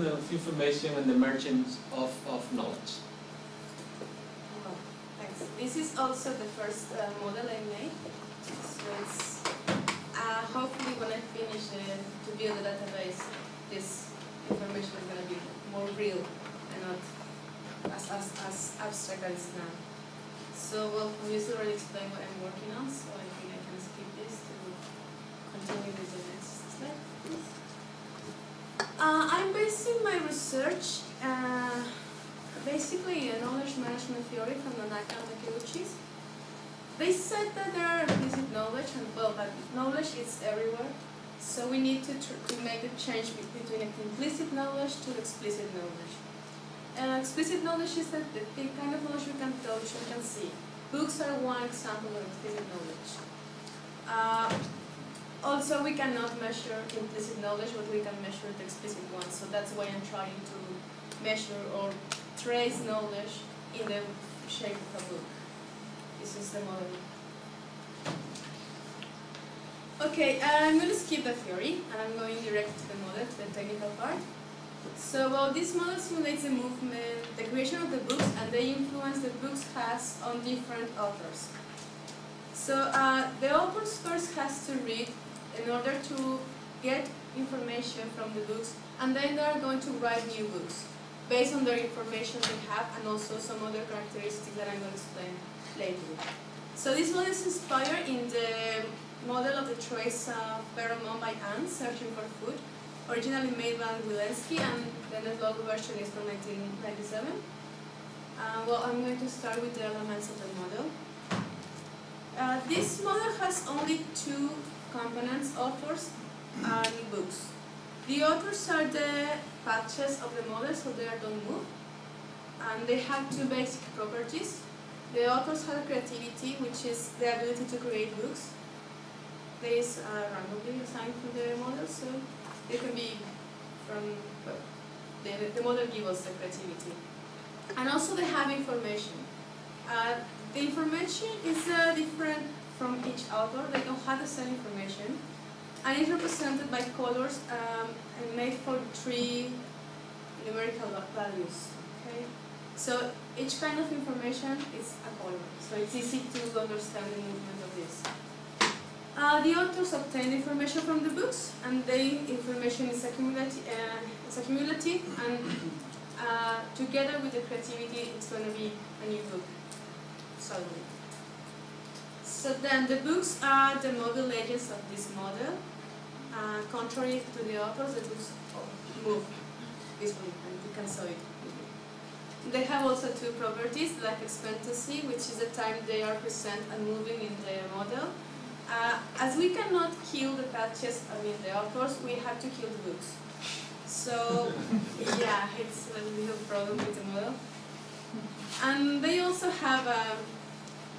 of information and the emergence of knowledge. Oh, thanks. This is also the first model I made. So it's hopefully when I finish to build the database, this information is going to be more real and not as abstract as it is now. So, well, obviously already explained what I'm working on, so I think I can skip this to continue with the next slide, please. I'm basing my research basically in knowledge management theory from Nonaka and Takeuchi's. They said that there are implicit knowledge, and well, that knowledge is everywhere. So we need to make the change between implicit knowledge to explicit knowledge. Explicit knowledge is the kind of knowledge we can touch, we can see. Books are one example of explicit knowledge. Also, we cannot measure implicit knowledge, but we can measure the explicit one. So that's why I'm trying to measure or trace knowledge in the shape of a book. This is the model. Okay, I'm going to skip the theory, and I'm going direct to the model, to the technical part. So, well, this model simulates the movement, the creation of the books, and the influence the books has on different authors. So, the authors first has to read in order to get information from the books, and then they are going to write new books based on the information they have and also some other characteristics that I'm going to explain later. So, this model is inspired in the model of the choice pheromone by ants searching for food, originally made by Wilensky, and then the log version is from 1997. Well, I'm going to start with the elements of the model. This model has only two components, authors and books. The authors are the patches of the model, so they don't move. And they have two basic properties. The authors have creativity, which is the ability to create books. They is randomly assigned to the model, so they can be from, well, the model gives us the creativity. And also they have information. The information is different from each author. They don't have the same information. And it's represented by colors and made for 3 numerical values. Okay? So each kind of information is a color. So it's easy to understand the movement of this. The authors obtain the information from the books, and the information is accumulative, and together with the creativity, it's going to be a new book, suddenly. So then the books are the mobile agents of this model. Contrary to the authors, the books move visually, and you can saw it. They have also two properties, like expectancy, which is the time they are present and moving in the model. As we cannot kill the patches, the authors, we have to kill the books. So, yeah, it's a little problem with the model. And they also have,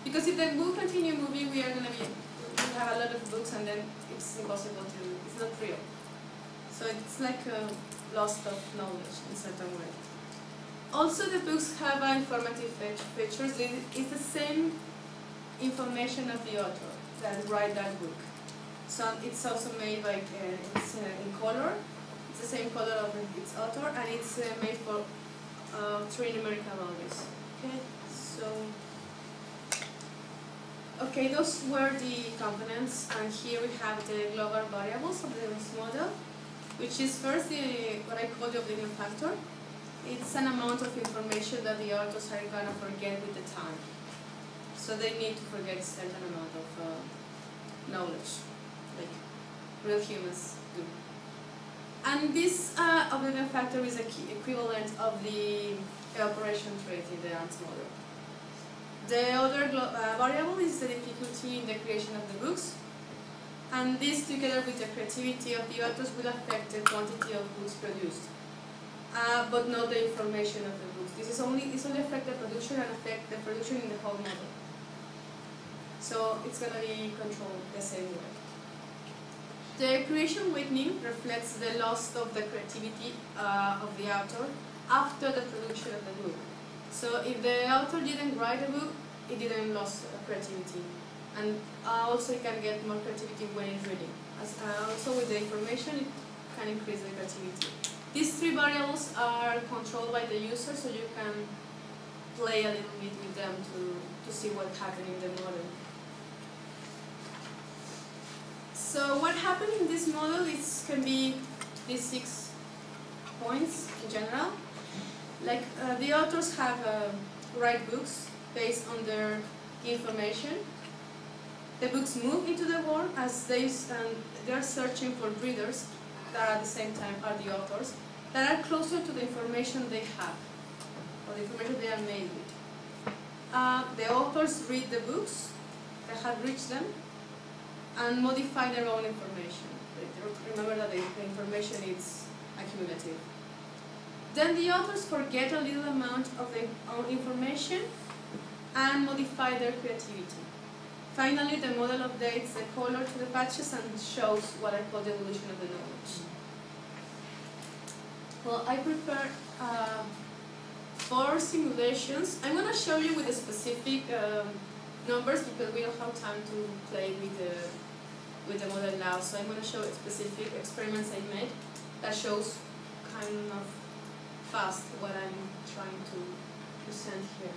because if the book continue moving, we have a lot of books, and then it's impossible to, it's not real. So it's like a loss of knowledge in a certain way. Also, the books have informative features. It's the same information of the author that write that book. So it's also made by, it's in color. It's the same color of its author, and it's made for 3 numerical values. Okay, so okay, those were the components, and here we have the global variables of this model, which is first what I call the oblivion factor. It's an amount of information that the authors are going to forget with the time. So they need to forget a certain amount of knowledge, like real humans do. And this oblivion factor is a equivalent of the operation trait in the ants model. The other variable is the difficulty in the creation of the books. And this, together with the creativity of the authors, will affect the quantity of books produced. But not the information of the books. This only affect the production and affect the production in the whole model. So it's going to be controlled the same way. The creation weakening reflects the loss of the creativity of the author after the production of the book. So if the author didn't write a book, it didn't lose creativity. And also it can get more creativity when it's reading. Also with the information, it can increase the creativity. These three variables are controlled by the user, so you can play a little bit with them to see what's happening in the model. So what happened in this model can be these 6 points in general. Like the authors have write books based on their information. The books move into the world as they are searching for readers that at the same time are the authors, that are closer to the information they have, or the information they are made with. The authors read the books that have reached them and modify their own information. Remember that the information is accumulative. Then the authors forget a little amount of their own information and modify their creativity. Finally, the model updates the color to the patches and shows what I call the evolution of the knowledge. Well, I prepared 4 simulations. I'm going to show you with the specific numbers because we don't have time to play with the model now. So I'm going to show specific experiments I made that shows kind of fast what I'm trying to present here.